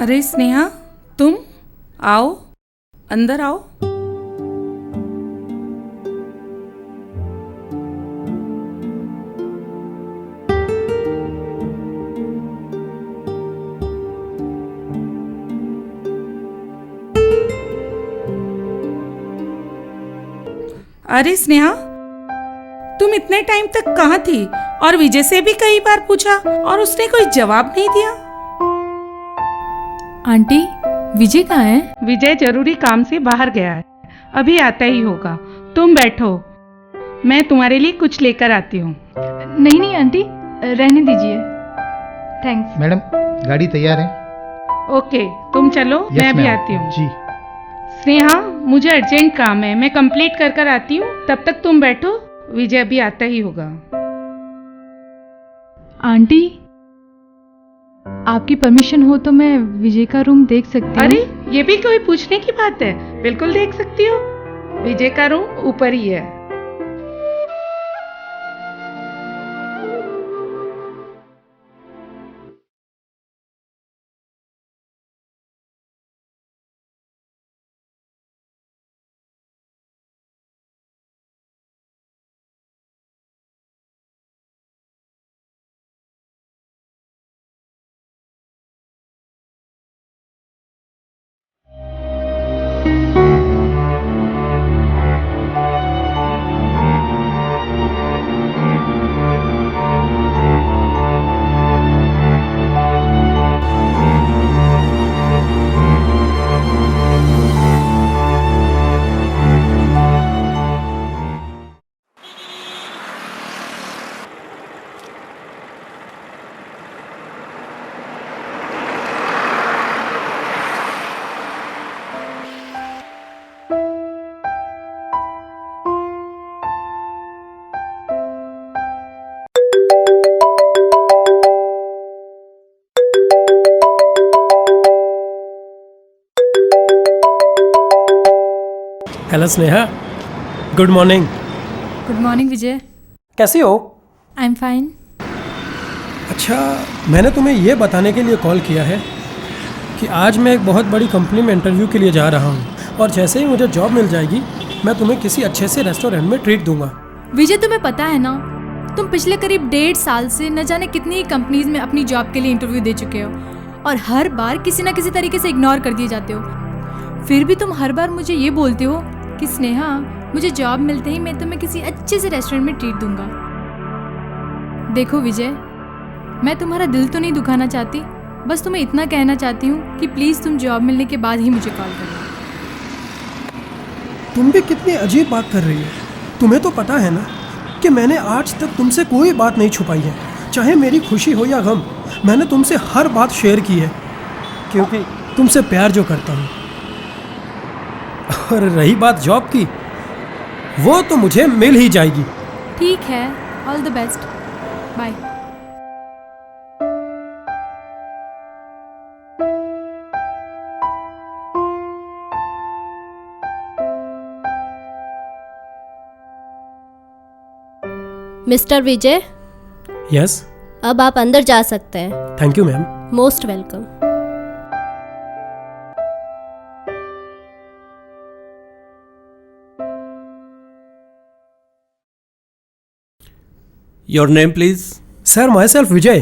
अरे स्नेहा, तुम आओ, अंदर आओ। अरे स्नेहा, तुम इतने टाइम तक कहाँ थी? और विजय से भी कई बार पूछा और उसने कोई जवाब नहीं दिया। आंटी, विजय कहाँ है? विजय जरूरी काम से बाहर गया है, अभी आता ही होगा। तुम बैठो, मैं तुम्हारे लिए कुछ लेकर आती हूँ। नहीं नहीं आंटी, रहने दीजिए। थैंक्स। मैडम, गाड़ी तैयार है। ओके, तुम चलो, मैं अभी आती हूँ। जी। स्नेहा, मुझे अर्जेंट काम है, मैं कंप्लीट कर कर आती हूँ, तब तक तुम बैठो, विजय अभी आता ही होगा। आंटी, आपकी परमिशन हो तो मैं विजय का रूम देख सकती हूँ? अरे, ये भी कोई पूछने की बात है? बिल्कुल देख सकती हो, विजय का रूम ऊपर ही है। Hello Sneha, good morning. Good morning Vijay. कैसी हो? I am fine. अच्छा, मैंने तुम्हें ये बताने के लिए कॉल किया है कि आज मैं एक बहुत बड़ी कंपनी में इंटरव्यू के लिए जा रहा हूँ और जैसे ही मुझे जॉब मिल जाएगी मैं तुम्हें किसी अच्छे से रेस्टोरेंट में ट्रीट दूंगा। विजय, तुम्हें पता है ना, तुम पिछले करीब 1.5 साल से न जाने कितनी ही कंपनीज में अपनी जॉब के लिए इंटरव्यू दे चुके हो और हर बार किसी न किसी तरीके से इग्नोर कर दिए जाते हो। फिर भी तुम हर बार मुझे ये बोलते हो कि स्नेहा, मुझे जॉब मिलते ही मैं तुम्हें किसी अच्छे से रेस्टोरेंट में ट्रीट दूंगा। देखो विजय, मैं तुम्हारा दिल तो नहीं दुखाना चाहती, बस तुम्हें इतना कहना चाहती हूँ कि प्लीज़ तुम जॉब मिलने के बाद ही मुझे कॉल करना। तुम भी कितनी अजीब बात कर रही हो। तुम्हें तो पता है ना कि मैंने आज तक तुमसे कोई बात नहीं छुपाई है, चाहे मेरी खुशी हो या गम। मैंने तुमसे हर बात शेयर की है क्योंकि तुमसे प्यार जो करता हूँ। और रही बात जॉब की, वो तो मुझे मिल ही जाएगी। ठीक है, all the best, bye. Mister Vijay, yes. अब आप अंदर जा सकते हैं। Thank you ma'am. Most welcome. Your name please? Sir, myself Vijay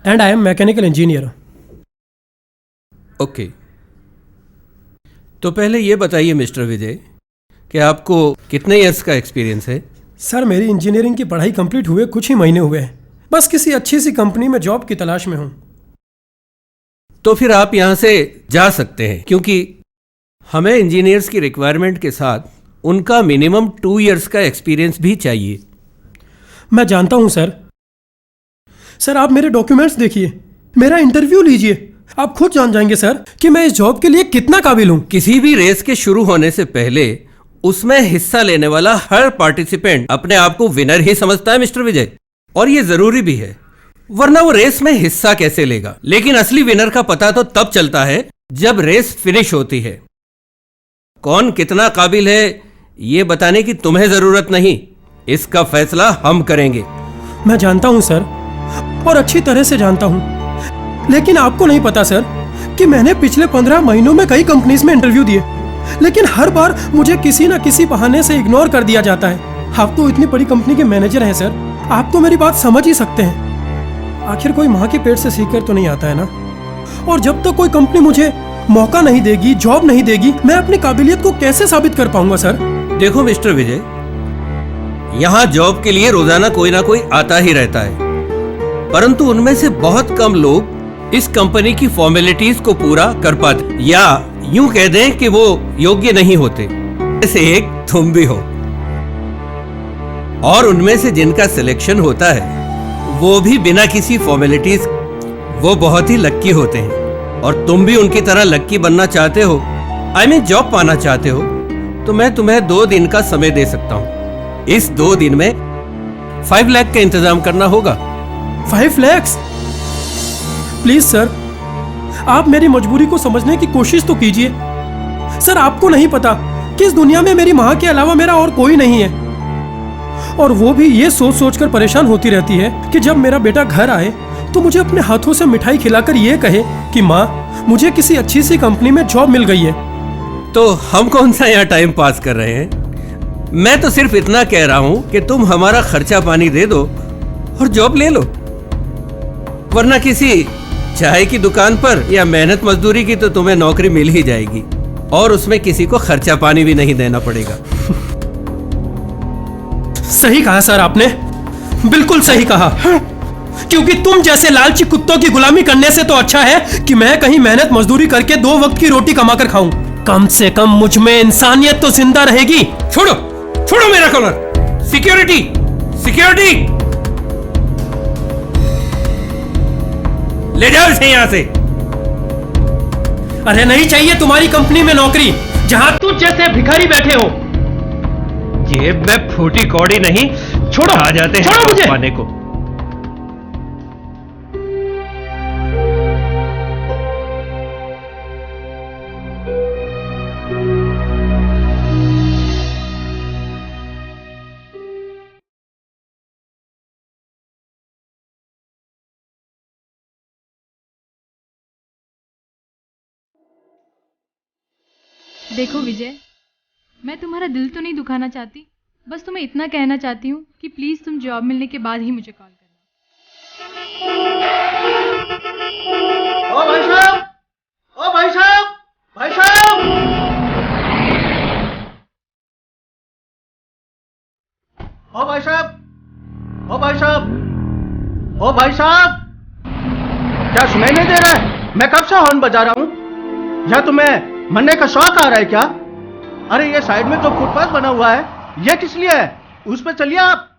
and I am mechanical engineer. Okay, तो पहले ये बताइए मिस्टर विजय कि आपको कितने इयर्स का एक्सपीरियंस है? सर, मेरी इंजीनियरिंग की पढ़ाई कंप्लीट हुए कुछ ही महीने हुए हैं, बस किसी अच्छी सी कंपनी में जॉब की तलाश में हूँ। तो फिर आप यहाँ से जा सकते हैं क्योंकि हमें इंजीनियर्स की रिक्वायरमेंट के साथ उनका मिनिमम 2 इयर्स का एक्सपीरियंस भी चाहिए। मैं जानता हूं सर। सर आप मेरे डॉक्यूमेंट्स देखिए, मेरा इंटरव्यू लीजिए, आप खुद जान जाएंगे सर कि मैं इस जॉब के लिए कितना काबिल हूं। किसी भी रेस के शुरू होने से पहले उसमें हिस्सा लेने वाला हर पार्टिसिपेंट अपने आप को विनर ही समझता है मिस्टर विजय, और ये जरूरी भी है, वरना वो रेस में हिस्सा कैसे लेगा। लेकिन असली विनर का पता तो तब चलता है जब रेस फिनिश होती है। कौन कितना काबिल है ये बताने की तुम्हें जरूरत नहीं, इसका फैसला हम करेंगे। मैं जानता हूं सर, और अच्छी तरह से जानता हूं, लेकिन आपको नहीं पता सर कि मैंने पिछले 15 महीनों में कई कंपनीज में इंटरव्यू दिए, लेकिन हर बार मुझे किसी न किसी बहाने से इग्नोर कर दिया जाता है। आप तो इतनी बड़ी कंपनी के मैनेजर हैं सर, आप तो मेरी बात समझ ही सकते हैं। आखिर कोई माँ के पेट से सीखकर तो नहीं आता है ना, और जब तक कोई कंपनी मुझे मौका नहीं देगी, जॉब नहीं देगी, मैं अपनी काबिलियत को कैसे साबित कर पाऊंगा सर? देखो मिस्टर विजय, यहां जॉब के लिए रोजाना कोई ना कोई आता ही रहता है, परंतु उनमें से बहुत कम लोग इस कंपनी की फॉर्मेलिटीज को पूरा कर पाते, या यूं कह दें कि वो योग्य नहीं होते। जैसे एक तुम भी हो, और उनमें से जिनका सिलेक्शन होता है वो भी बिना किसी फॉर्मेलिटीज, वो बहुत ही लक्की होते हैं। और तुम भी उनकी तरह लक्की बनना चाहते हो, आई मीन जॉब पाना चाहते हो, तो मैं तुम्हें 2 दिन का समय दे सकता हूं। इस 2 दिन में 5 लाख का इंतजाम करना होगा। 5 लाख? प्लीज सर, आप मेरी मजबूरी को समझने की कोशिश तो कीजिए। सर आपको नहीं पता कि इस दुनिया में मेरी माँ के अलावा मेरा और कोई नहीं है, और वो भी ये सोच सोच कर परेशान होती रहती है कि जब मेरा बेटा घर आए तो मुझे अपने हाथों से मिठाई खिलाकर ये कहे कि माँ मुझे किसी अच्छी सी कंपनी में जॉब मिल गई है। तो हम कौन सा यहाँ टाइम पास कर रहे हैं? मैं तो सिर्फ इतना कह रहा हूं कि तुम हमारा खर्चा पानी दे दो और जॉब ले लो, वरना किसी चाय की दुकान पर या मेहनत मजदूरी की तो तुम्हें नौकरी मिल ही जाएगी, और उसमें किसी को खर्चा पानी भी नहीं देना पड़ेगा। सही कहा सर आपने, बिल्कुल सही कहा, क्योंकि तुम जैसे लालची कुत्तों की गुलामी करने से तो अच्छा है कि मैं कहीं मेहनत मजदूरी करके 2 वक्त की रोटी कमाकर खाऊं। कम से कम मुझ में इंसानियत तो जिंदा रहेगी। छोड़ो छोड़ो मेरा कॉलर। सिक्योरिटी सिक्योरिटी, ले जाओ इसे यहां से। अरे नहीं चाहिए तुम्हारी कंपनी में नौकरी जहां तुझ जैसे भिखारी बैठे हो। जेब में फूटी कौड़ी नहीं, छोड़ो, आ जाते हैं छोड़ो मुझे। पाने को। देखो विजय, मैं तुम्हारा दिल तो नहीं दुखाना चाहती, बस तुम्हें इतना कहना चाहती हूँ कि प्लीज़ तुम जॉब मिलने के बाद ही मुझे कॉल करना। ओ भाई साहब, ओ भाई साहब, भाई साहब, ओ भाई साहब, ओ भाई साहब, ओ भाई साहब, क्या सुनाई नहीं दे रहा है? मैं कब से हॉर्न बजा रहा हूं? या तुम्हें मरने का शौक आ रहा है क्या? अरे ये साइड में जो फुटपाथ बना हुआ है, ये किस लिए है? उस पर चलिए आप।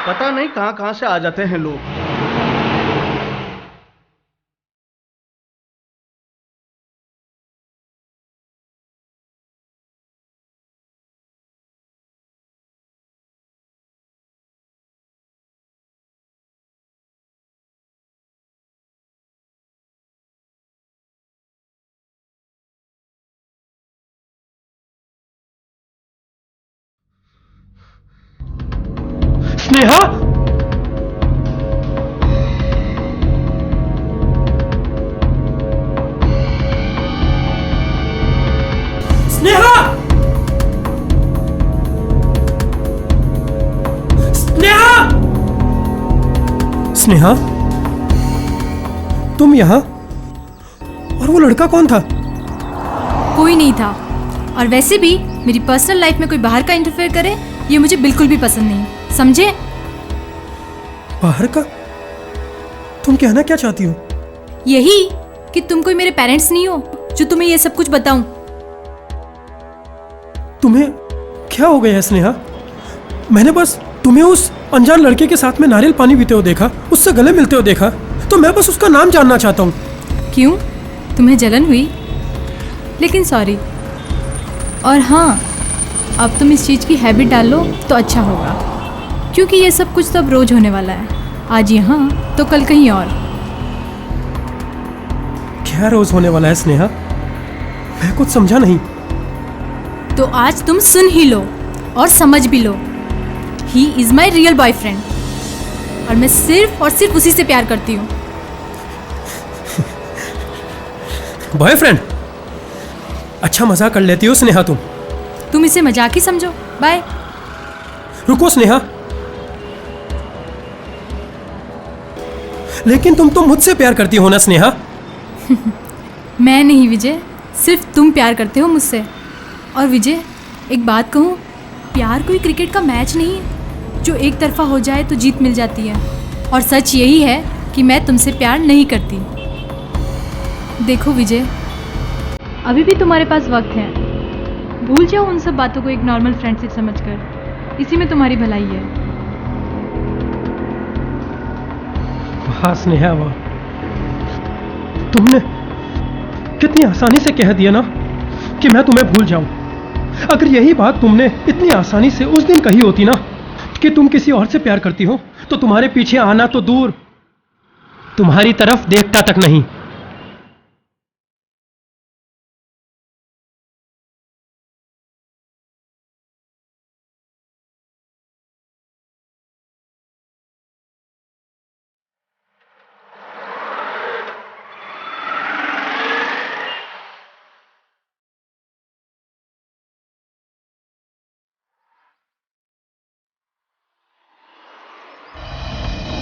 पता नहीं कहां कहां से आ जाते हैं लोग। स्नेहा, स्नेहा, स्नेहा, स्नेहा, तुम यहां? और वो लड़का कौन था? कोई नहीं था, और वैसे भी मेरी पर्सनल लाइफ में कोई बाहर का इंटरफेयर करे ये मुझे बिल्कुल भी पसंद नहीं, समझे? बाहर का? तुम कहना क्या चाहती हो? यही कि तुम कोई मेरे पेरेंट्स नहीं हो जो तुम्हें ये सब कुछ बताऊं। तुम्हें क्या हो गया है स्नेहा? मैंने बस तुम्हें उस अनजान लड़के के साथ में नारियल पानी पीते हुए देखा, उससे गले मिलते हुए देखा, तो मैं बस उसका नाम जानना चाहता हूँ। क्यों, तुम्हें जलन हुई? लेकिन सॉरी। और हाँ, अब तुम इस चीज़ की हैबिट डाल लो तो अच्छा होगा, क्योंकि ये सब कुछ तो अब रोज होने वाला है। आज यहाँ तो कल कहीं और। क्या रोज होने वाला है स्नेहा? मैं कुछ समझा नहीं। तो आज तुम सुन ही लो और समझ भी लो। He is my real boyfriend और मैं सिर्फ और सिर्फ उसी से प्यार करती हूँ। बॉयफ्रेंड? अच्छा मजाक कर लेती हो स्नेहा तुम। तुम इसे मजाक ही समझो। बाय। रुको स्नेहा, लेकिन तुम तो मुझसे प्यार करती हो ना स्नेहा? मैं नहीं विजय, सिर्फ तुम प्यार करते हो मुझसे। और विजय, एक बात कहूँ, प्यार कोई क्रिकेट का मैच नहीं है जो एक तरफा हो जाए तो जीत मिल जाती है। और सच यही है कि मैं तुमसे प्यार नहीं करती। देखो विजय, अभी भी तुम्हारे पास वक्त है। भूल जाओ उन सब बातों को एक नॉर्मल फ्रेंडशिप समझकर। इसी में तुम्हारी भलाई है। वाह स्नेहा वाह, तुमने कितनी आसानी से कह दिया ना कि मैं तुम्हें भूल जाऊं। अगर यही बात तुमने इतनी आसानी से उस दिन कही होती ना कि तुम किसी और से प्यार करती हो, तो तुम्हारे पीछे आना तो दूर, तुम्हारी तरफ देखता तक नहीं।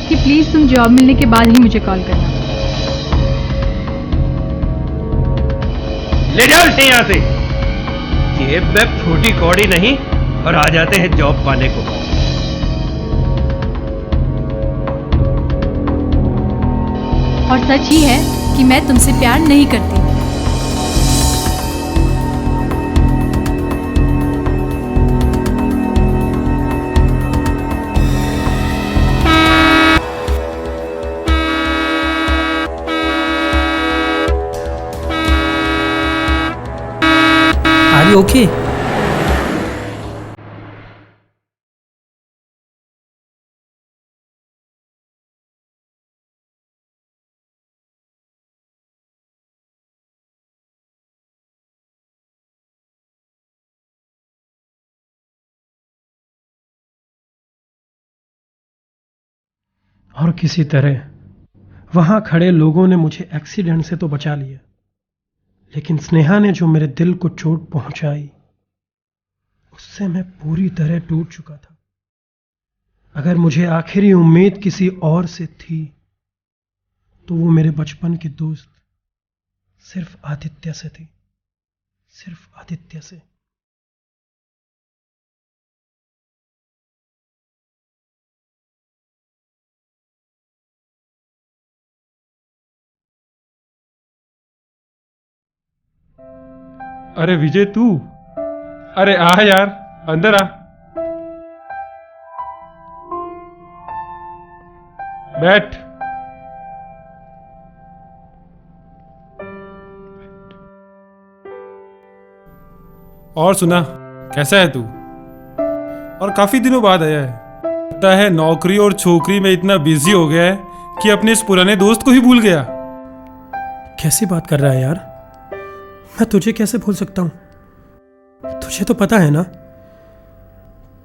कि प्लीज़ तुम जॉब मिलने के बाद ही मुझे कॉल करना। ले जाओ इसे यहाँ से। ये मैं छोटी कौड़ी नहीं और आ जाते हैं जॉब पाने को। और सच ही है कि मैं तुमसे प्यार नहीं करती। Are you okay? और किसी तरह वहां खड़े लोगों ने मुझे एक्सीडेंट से तो बचा लिया, लेकिन स्नेहा ने जो मेरे दिल को चोट पहुंचाई, उससे मैं पूरी तरह टूट चुका था। अगर मुझे आखिरी उम्मीद किसी और से थी, तो वो मेरे बचपन के दोस्त सिर्फ आदित्य से थी, सिर्फ आदित्य से। अरे विजय तू, अरे आ यार, अंदर आ, बैठ। और सुना, कैसा है तू? और काफी दिनों बाद आया है। लगता है नौकरी और छोकरी में इतना बिजी हो गया है कि अपने इस पुराने दोस्त को ही भूल गया। कैसी बात कर रहा है यार? मैं तुझे कैसे भूल सकता हूं? तुझे तो पता है ना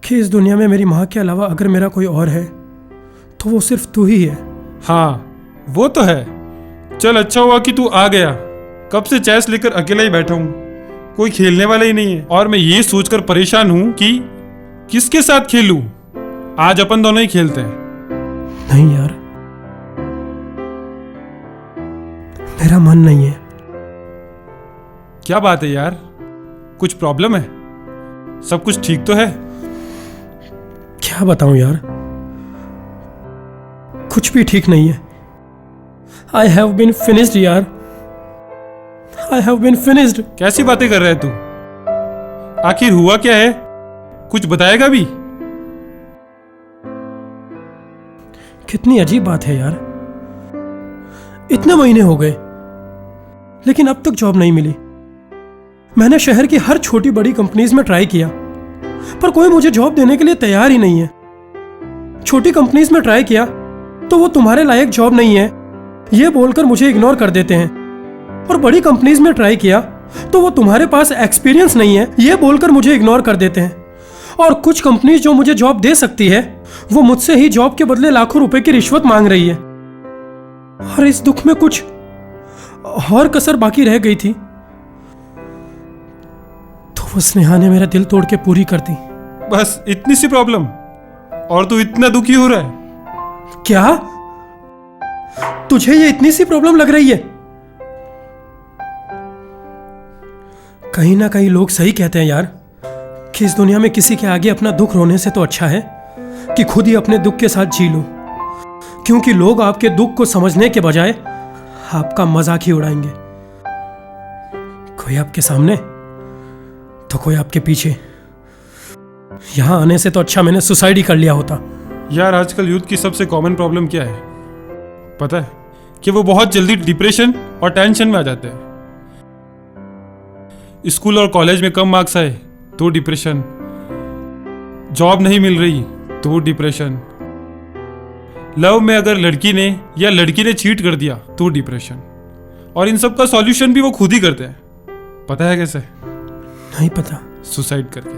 कि इस दुनिया में मेरी माँ के अलावा अगर मेरा कोई और है तो वो सिर्फ तू ही है। हाँ वो तो है। चल अच्छा हुआ कि तू आ गया। कब से चेस लेकर अकेला ही बैठा हूँ, कोई खेलने वाला ही नहीं है। और मैं ये सोचकर परेशान हूँ कि किसके साथ खेलूं। आज अपन दोनों ही खेलते हैं। नहीं यार, मेरा मन नहीं है। क्या बात है यार, कुछ प्रॉब्लम है? सब कुछ ठीक तो है? क्या बताऊं यार, कुछ भी ठीक नहीं है। आई हैव बीन फिनिश्ड यार, आई हैव बीन फिनिश्ड। कैसी बातें कर रहा है तू? आखिर हुआ क्या है? कुछ बताएगा भी? कितनी अजीब बात है यार, इतने महीने हो गए लेकिन अब तक जॉब नहीं मिली। मैंने शहर की हर छोटी बड़ी कंपनीज में ट्राई किया पर कोई मुझे जॉब देने के लिए तैयार ही नहीं है। छोटी कंपनीज में ट्राई किया तो वो तुम्हारे लायक जॉब नहीं है ये बोलकर मुझे इग्नोर कर देते हैं, और बड़ी कंपनीज में ट्राई किया तो वो तुम्हारे पास एक्सपीरियंस नहीं है ये बोलकर मुझे इग्नोर कर देते हैं, और कुछ कंपनीज जो मुझे जॉब दे सकती है वो मुझसे ही जॉब के बदले लाखों रुपए की रिश्वत मांग रही है। और इस दुख में कुछ और कसर बाकी रह गई थी तो वो स्नेहा ने मेरा दिल तोड़ के पूरी कर दी। बस इतनी सी प्रॉब्लम और तू इतना दुखी हो रहा है? क्या तुझे ये इतनी सी प्रॉब्लम लग रही है? कहीं ना कहीं लोग सही कहते हैं यार कि इस दुनिया में किसी के आगे अपना दुख रोने से तो अच्छा है कि खुद ही अपने दुख के साथ जी लो, क्योंकि लोग आपके दुख को समझने के बजाय आपका मजाक ही उड़ाएंगे। कोई आपके सामने तो कोई आपके पीछे। यहां आने से तो अच्छा मैंने सुसाइड ही कर लिया होता। यार आजकल यूथ की सबसे कॉमन प्रॉब्लम क्या है पता है? कि वो बहुत जल्दी डिप्रेशन और टेंशन में आ जाते हैं। स्कूल और कॉलेज में कम मार्क्स आए तो डिप्रेशन, जॉब नहीं मिल रही तो डिप्रेशन, लव में अगर लड़की ने या लड़की ने चीट कर दिया तो डिप्रेशन, और इन सब का सॉल्यूशन भी वो खुद ही करते हैं। पता है कैसे? नहीं पता। सुसाइड करके।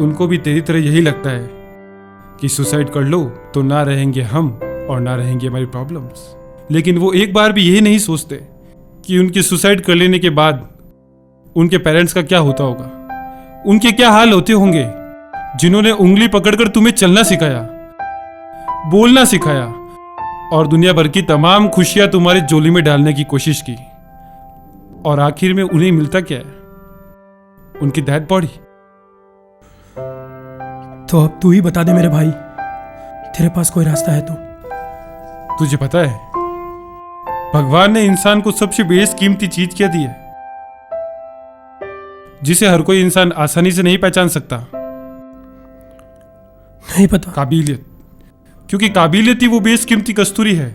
उनको भी तेरी तरह यही लगता है कि सुसाइड कर लो तो ना रहेंगे हम और ना रहेंगे हमारी प्रॉब्लम्स, लेकिन वो एक बार भी यही नहीं सोचते कि उनकी सुसाइड कर लेने के बाद उनके पेरेंट्स का क्या होता होगा, उनके क्या हाल होते होंगे जिन्होंने उंगली पकड़कर तुम्हें चलना सिखाया, बोलना सिखाया और दुनिया भर की तमाम खुशियां तुम्हारी झोली में डालने की कोशिश की, और आखिर में उन्हें मिलता क्या है? उनकी डेड बॉडी। तो अब तू ही बता दे मेरे भाई, तेरे पास कोई रास्ता है तो? तुझे पता है भगवान ने इंसान को सबसे बेशकीमती चीज क्या दी है जिसे हर कोई इंसान आसानी से नहीं पहचान सकता? नहीं पता। काबिलियत। क्योंकि काबिलियत ही वो बेशकीमती कस्तूरी है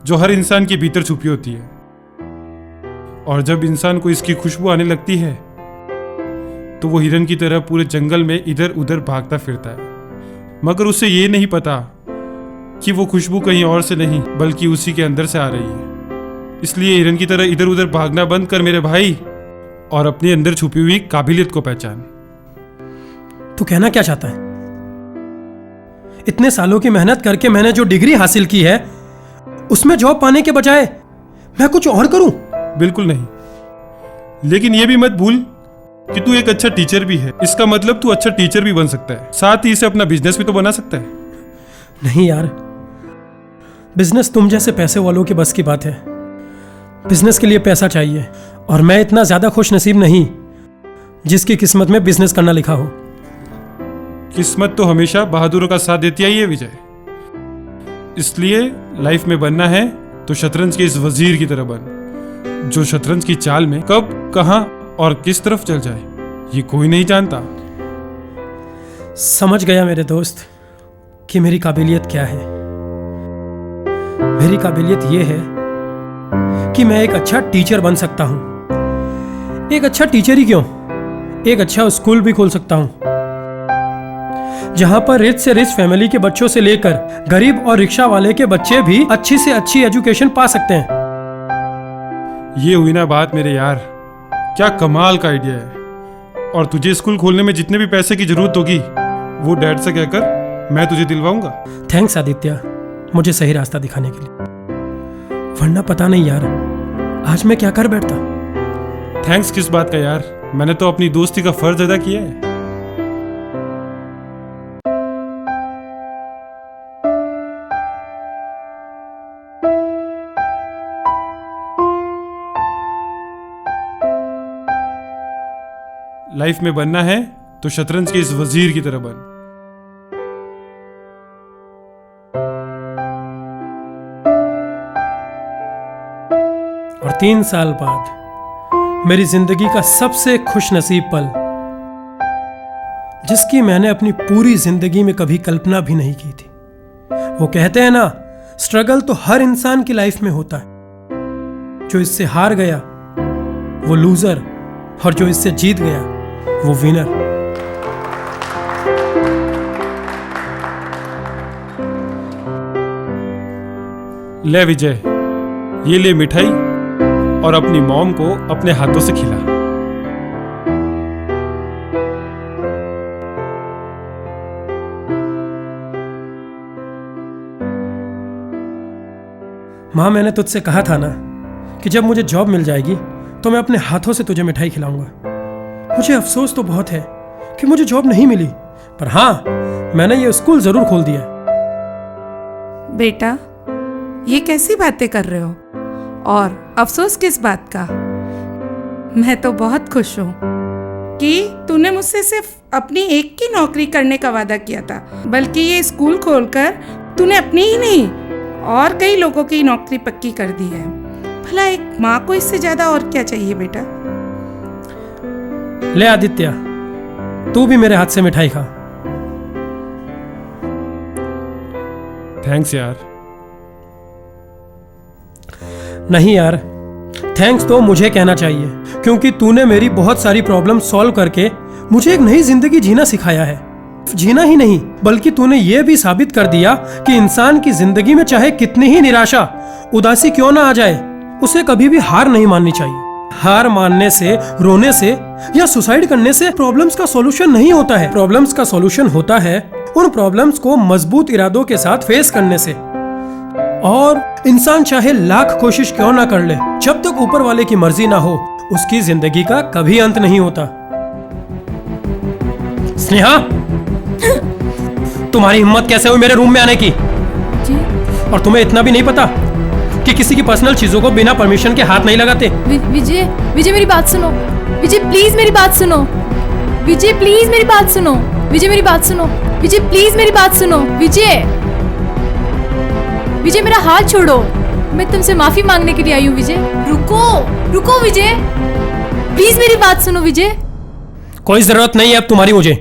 जो हर इंसान के भीतर छुपी होती है, और जब इंसान को इसकी खुशबू आने लगती है तो वो हिरन की तरह पूरे जंगल में इधर उधर भागता फिरता है, मगर उसे ये नहीं पता कि वो खुशबू कहीं और से नहीं बल्कि उसी के अंदर से आ रही है। इसलिए हिरन की तरह इधर उधर भागना बंद कर मेरे भाई, और अपने अंदर छुपी हुई काबिलियत को पहचान। तू कहना क्या चाहता है? इतने सालों की मेहनत करके मैंने जो डिग्री हासिल की है उसमें जॉब पाने के बजाय मैं कुछ और करूं? बिल्कुल नहीं, लेकिन यह भी मत भूल कि तू एक अच्छा टीचर भी है। इसका मतलब तू अच्छा टीचर भी बन सकता है, साथ ही इसे अपना बिजनेस भी तो बना सकता है। नहीं यार, बिजनेस तुम जैसे पैसे वालों के बस की बात है। बिजनेस के लिए पैसा चाहिए, और मैं इतना ज्यादा खुश नसीब नहीं जिसकी किस्मत में बिजनेस करना लिखा हो। किस्मत तो हमेशा बहादुरों का साथ देती आई है विजय। इसलिए लाइफ में बनना है तो शतरंज के इस वजीर की तरह बन, जो शतरंज की चाल में कब, कहां और किस तरफ चल जाए ये कोई नहीं जानता। समझ गया मेरे दोस्त कि मेरी काबिलियत क्या है। मेरी काबिलियत यह है कि मैं एक अच्छा टीचर बन सकता हूं। एक अच्छा टीचर ही क्यों, एक अच्छा स्कूल भी खोल सकता हूं जहां पर रिच से रिच फैमिली के बच्चों से लेकर गरीब और रिक्शा वाले के बच्चे भी अच्छी से अच्छी एजुकेशन पा सकते हैं। ये हुई ना बात मेरे यार, क्या कमाल का आइडिया है। और तुझे स्कूल खोलने में जितने भी पैसे की जरूरत होगी वो डैड से कहकर मैं तुझे दिलवाऊंगा। थैंक्स आदित्य, मुझे सही रास्ता दिखाने के लिए, वरना पता नहीं यार आज मैं क्या कर बैठता। थैंक्स किस बात का यार, मैंने तो अपनी दोस्ती का फर्ज अदा किया है। लाइफ में बनना है तो शतरंज के इस वजीर की तरह बन। और 3 साल बाद मेरी जिंदगी का सबसे खुशनसीब पल, जिसकी मैंने अपनी पूरी जिंदगी में कभी कल्पना भी नहीं की थी। वो कहते हैं ना, स्ट्रगल तो हर इंसान की लाइफ में होता है। जो इससे हार गया वो लूजर, और जो इससे जीत गया वो विनर। ले विजय, ये ले मिठाई और अपनी मॉम को अपने हाथों से खिला। माँ, मैंने तुझसे कहा था ना कि जब मुझे जॉब मिल जाएगी तो मैं अपने हाथों से तुझे मिठाई खिलाऊंगा। मुझे अफसोस तो बहुत है कि मुझे जॉब नहीं मिली, पर हाँ, मैंने ये स्कूल जरूर खोल दिया। बेटा, ये कैसी बातें कर रहे हो? और अफसोस किस बात का? मैं तो बहुत खुश हूँ कि तूने मुझसे सिर्फ अपनी एक की नौकरी करने का वादा किया था, बल्कि ये स्कूल खोलकर तूने अपनी ही नहीं और कई लोगों की नौकरी पक्की कर दी है। भला एक माँ को इससे ज्यादा और क्या चाहिए बेटा? ले आदित्य, तू भी मेरे हाथ से मिठाई खा। थैंक्स यार। नहीं यार, थैंक्स तो मुझे कहना चाहिए, क्योंकि तूने मेरी बहुत सारी प्रॉब्लम सॉल्व करके मुझे एक नई जिंदगी जीना सिखाया है। जीना ही नहीं, बल्कि तूने ये भी साबित कर दिया कि इंसान की जिंदगी में चाहे कितनी ही निराशा, उदासी क्यों ना आ जाए, उसे कभी भी हार नहीं माननी चाहिए। हार मानने से, रोने से या सुसाइड करने से प्रॉब्लम्स का सॉल्यूशन नहीं होता है। प्रॉब्लम्स का सॉल्यूशन होता है उन प्रॉब्लम्स को मजबूत इरादों के साथ फेस करने से। और इंसान चाहे लाख कोशिश क्यों ना कर ले, जब तक ऊपर वाले की मर्जी ना हो, उसकी जिंदगी का कभी अंत नहीं होता। स्नेहा, तुम्हारी हिम्मत कैसे हुई मेरे रूम में आने की? जी? और तुम्हें इतना भी नहीं पता कि किसी की पर्सनल चीजों को बिना परमिशन के हाथ नहीं लगाते? विजय, विजय मेरी बात सुनो। विजय प्लीज मेरी बात सुनो। विजय प्लीज मेरी बात सुनो। विजय मेरी बात सुनो। विजय प्लीज मेरी बात सुनो। विजय, विजय मेरा हाथ छोड़ो, मैं तुमसे माफी मांगने के लिए आई हूँ। विजय रुको, रुको विजय, प्लीज मेरी बात सुनो। विजय, कोई जरूरत नहीं है अब तुम्हारी मुझे।